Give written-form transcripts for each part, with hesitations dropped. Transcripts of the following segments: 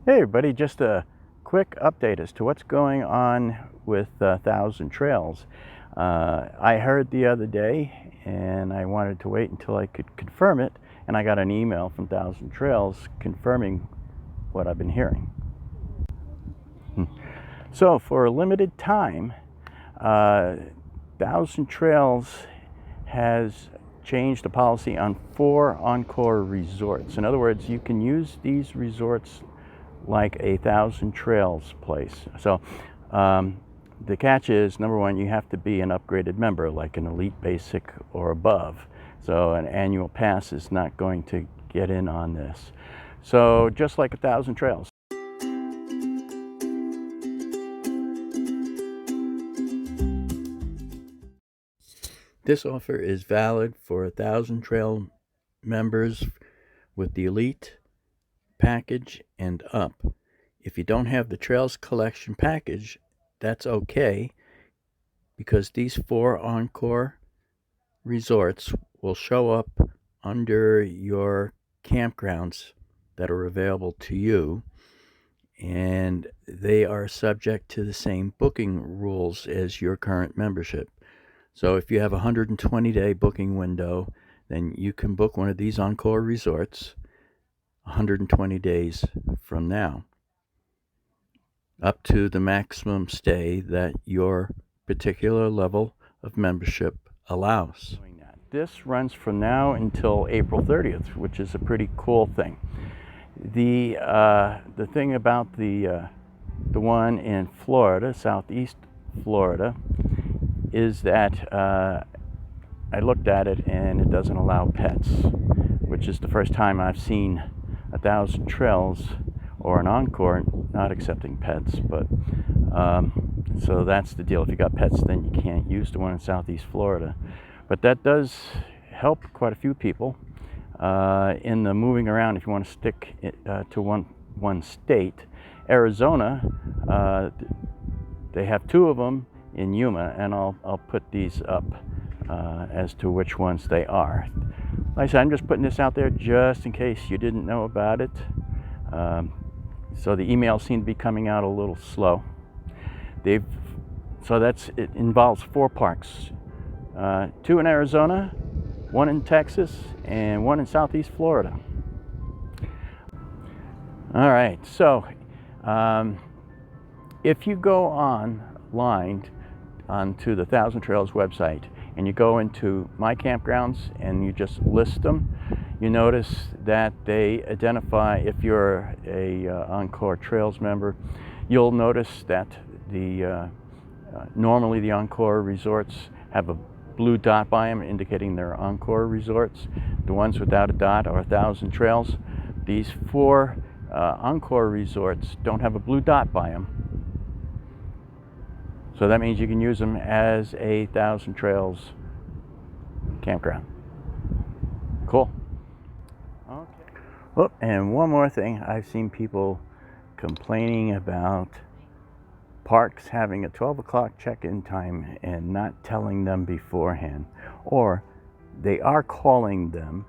Hey everybody, just a quick update as to what's going on with Thousand Trails. I heard the other day and I wanted to wait until I could confirm it, and I got an email from Thousand Trails confirming what I've been hearing. So for a limited time, uh, Thousand Trails has changed the policy on 4 Encore resorts. In other words, you can use these resorts like a Thousand Trails place. So the catch is, number one, you have to be an upgraded member, like an Elite Basic or above. So an annual pass is not going to get in on this. So just like a Thousand Trails. This offer is valid for 1,000 Trail members with the Elite package and up. If you don't have the Trails Collection package, that's okay, because these 4 Encore resorts will show up under your campgrounds that are available to you, and they are subject to the same booking rules as your current membership. So if you have a 120-day booking window, then you can book one of these Encore resorts 120 days from now, up to the maximum stay that your particular level of membership allows. This runs from now until April 30th, which is a pretty cool thing. The thing about the one in Florida, Southeast Florida, is that I looked at it and it doesn't allow pets, which is the first time I've seen 1,000 Trails or an Encore not accepting pets. But so that's the deal. If you got pets, then you can't use the one in Southeast Florida. But that does help quite a few people in the moving around. If you want to stick to one state, Arizona, they have 2 of them in Yuma, and I'll put these up as to which ones they are. Like I said, I'm just putting this out there just in case you didn't know about it. So the emails seem to be coming out a little slow. It involves 4 parks. 2 in Arizona, 1 in Texas, and 1 in Southeast Florida. All right, so if you go online onto the Thousand Trails website and you go into My Campgrounds and you just list them, you notice that they identify, if you're a Encore Trails member, you'll notice that normally the Encore resorts have a blue dot by them indicating they're Encore resorts. The ones without a dot are 1,000 Trails. These 4 Encore resorts don't have a blue dot by them. So that means you can use them as a 1,000 Trails campground. Cool. Okay. Oh, and one more thing. I've seen people complaining about parks having a 12 o'clock check-in time and not telling them beforehand, or they are calling them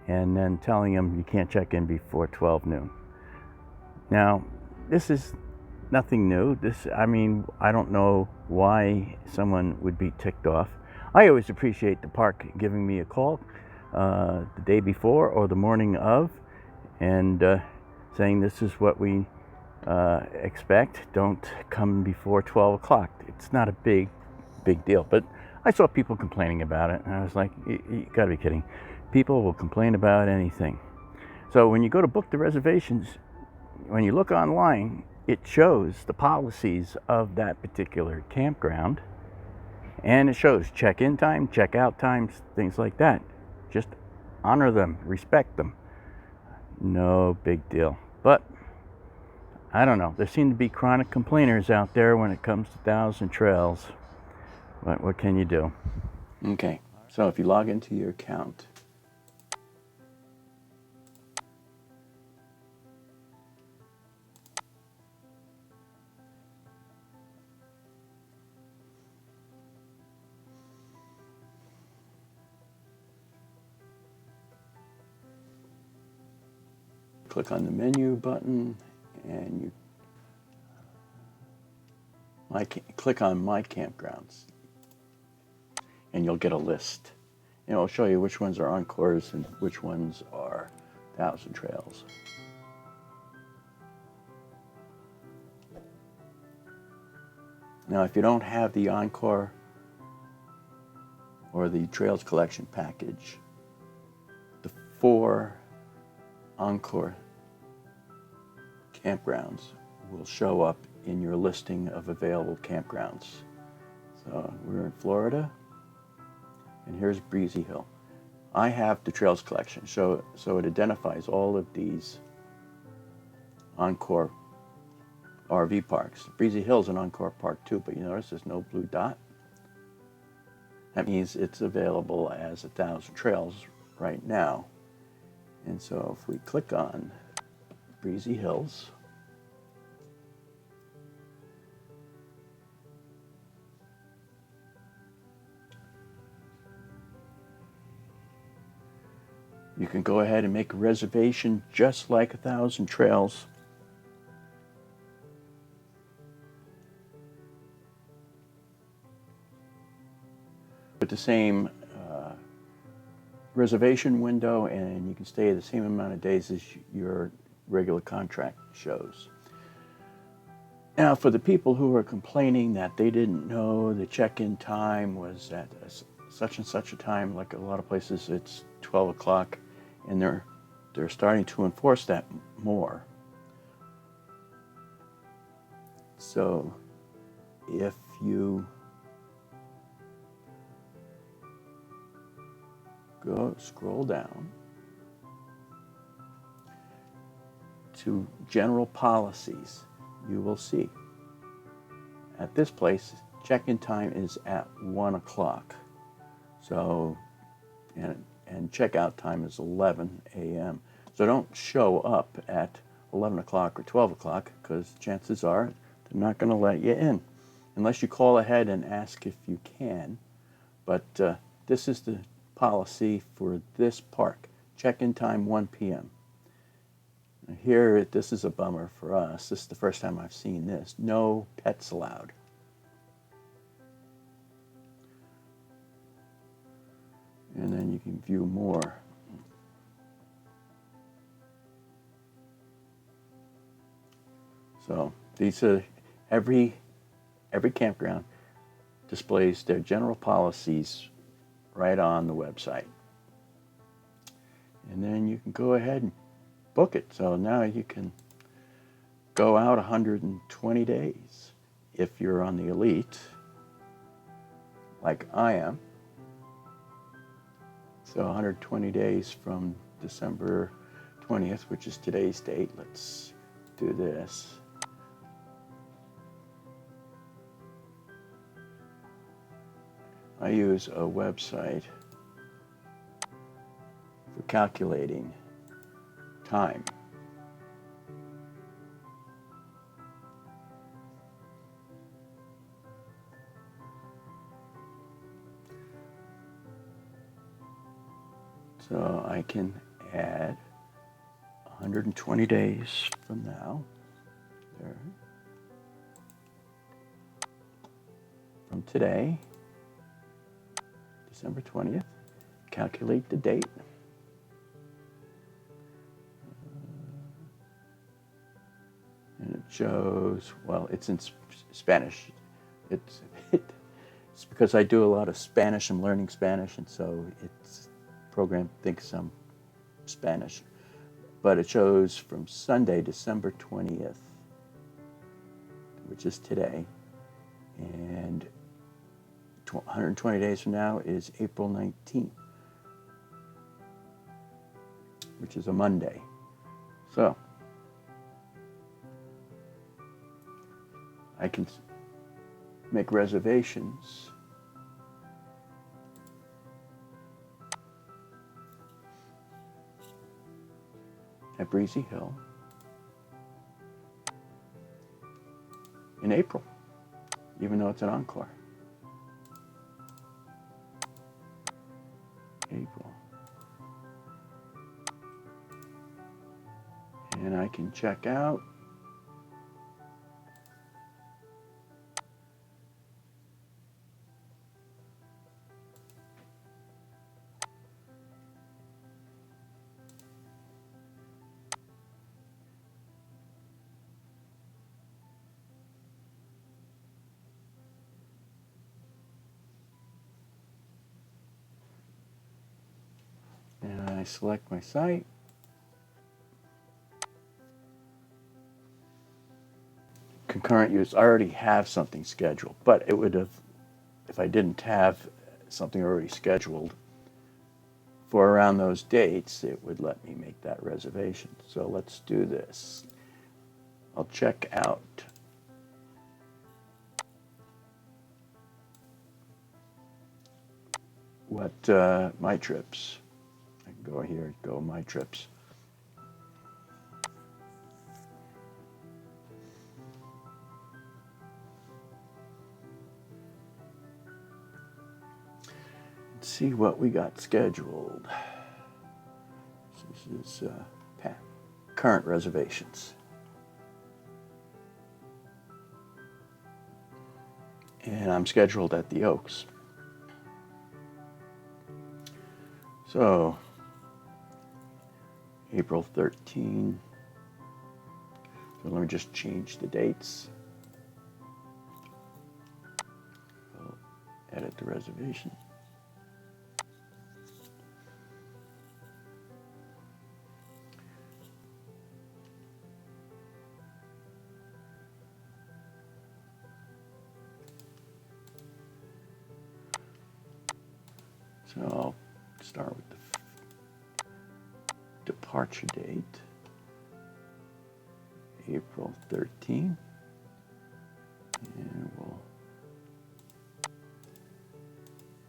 and then telling them you can't check in before 12 noon. Now, this is nothing new. I don't know why someone would be ticked off. I always appreciate the park giving me a call the day before or the morning of, and saying this is what we expect. Don't come before 12 o'clock. It's not a big deal. But I saw people complaining about it, and I was like, you gotta be kidding. People will complain about anything. So when you go to book the reservations, when you look online, it shows the policies of that particular campground, and it shows check-in time, check-out times, things like that. Just honor them, respect them. No big deal. But I don't know. There seem to be chronic complainers out there when it comes to 1,000 Trails. But what can you do? Okay, so if you log into your account, click on the menu button and you click on My Campgrounds, and you'll get a list. And it'll show you which ones are Encores and which ones are Thousand Trails. Now, if you don't have the Encore or the Trails Collection package, the 4 Encore campgrounds will show up in your listing of available campgrounds. So we're in Florida, and here's Breezy Hill. I have the Trails Collection, so it identifies all of these Encore RV parks. Breezy Hill's an Encore park too, but you notice there's no blue dot. That means it's available as 1,000 Trails right now. And so if we click on Breezy Hills, you can go ahead and make a reservation just like 1,000 Trails. With the same reservation window, and you can stay the same amount of days as your regular contract shows. Now, for the people who are complaining that they didn't know the check-in time was at such and such a time, like a lot of places it's 12 o'clock, and they're starting to enforce that more. So if you scroll down to general policies, you will see at this place check-in time is at 1 o'clock. So and checkout time is 11 a.m. So don't show up at 11 o'clock or 12 o'clock, because chances are they're not going to let you in unless you call ahead and ask if you can. But this is the policy for this park. Check-in time 1 p.m. Now here, this is a bummer for us. This is the first time I've seen this. No pets allowed. And then you can view more. So these are every campground displays their general policies right on the website. And then you can go ahead and book it. So now you can go out 120 days if you're on the Elite, like I am. So 120 days from December 20th, which is today's date. Let's do this. I use a website for calculating time. So I can add 120 days from now. There. From today, December 20th, calculate the date. And it shows, well, it's in Spanish. It's because I do a lot of Spanish. I'm learning Spanish, and so it's program thinks I'm Spanish. But it shows from Sunday, December 20th, which is today, and 120 days from now is April 19th, which is a Monday. So I can make reservations at Breezy Hill in April, even though it's an Encore. April. And I can check out I select my site. Concurrent use, I already have something scheduled, but it would have, if I didn't have something already scheduled for around those dates, it would let me make that reservation. So let's do this. I'll check out what my trips. I can go here, go my trips. Let's see what we got scheduled. This is current reservations. And I'm scheduled at the Oaks. So, April 13. So let me just change the dates. I'll edit the reservation. So I'll start with the departure date, April 13, and we'll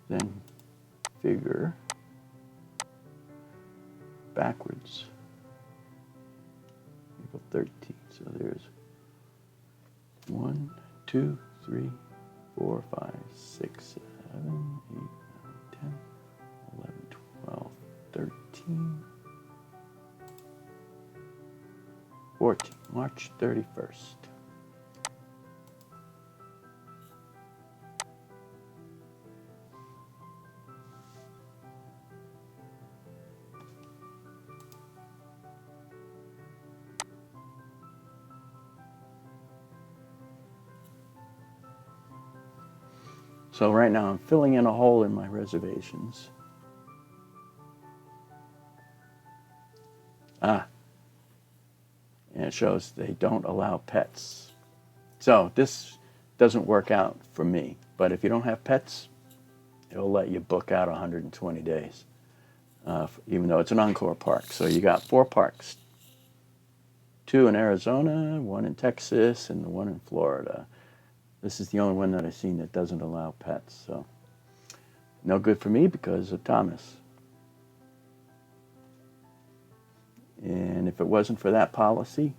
then figure backwards, April 13. So there's 1, 2, 3, 4, 5, 6, 7, 8, 9, 10, 11, 12, 13, 14, March 31st. So right now I'm filling in a hole in my reservations. And it shows they don't allow pets. So this doesn't work out for me, but if you don't have pets, it'll let you book out 120 days, even though it's an Encore park. So you got 4 parks, 2 in Arizona, 1 in Texas, and the 1 in Florida. This is the only one that I've seen that doesn't allow pets, so no good for me because of Thomas. And if it wasn't for that policy,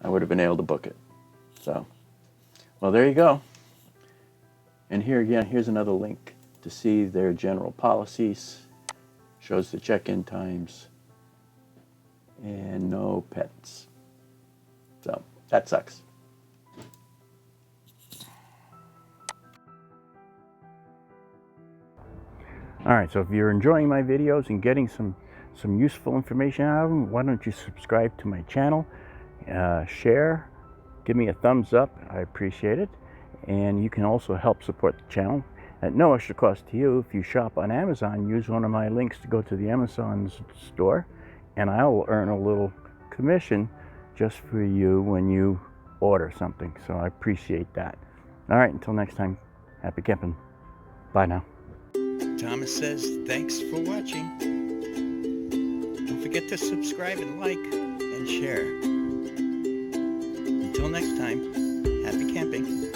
I would have been able to book it. So, well, there you go. And here again, here's another link to see their general policies. Shows the check-in times and no pets. So that sucks. All right, so if you're enjoying my videos and getting some useful information out of them, why don't you subscribe to my channel, share, give me a thumbs up, I appreciate it. And you can also help support the channel at no extra cost to you. If you shop on Amazon, use one of my links to go to the Amazon store, and I will earn a little commission just for you when you order something. So I appreciate that. All right, until next time, happy camping. Bye now. Thomas says thanks for watching. Don't forget to subscribe and like and share. Until next time, happy camping.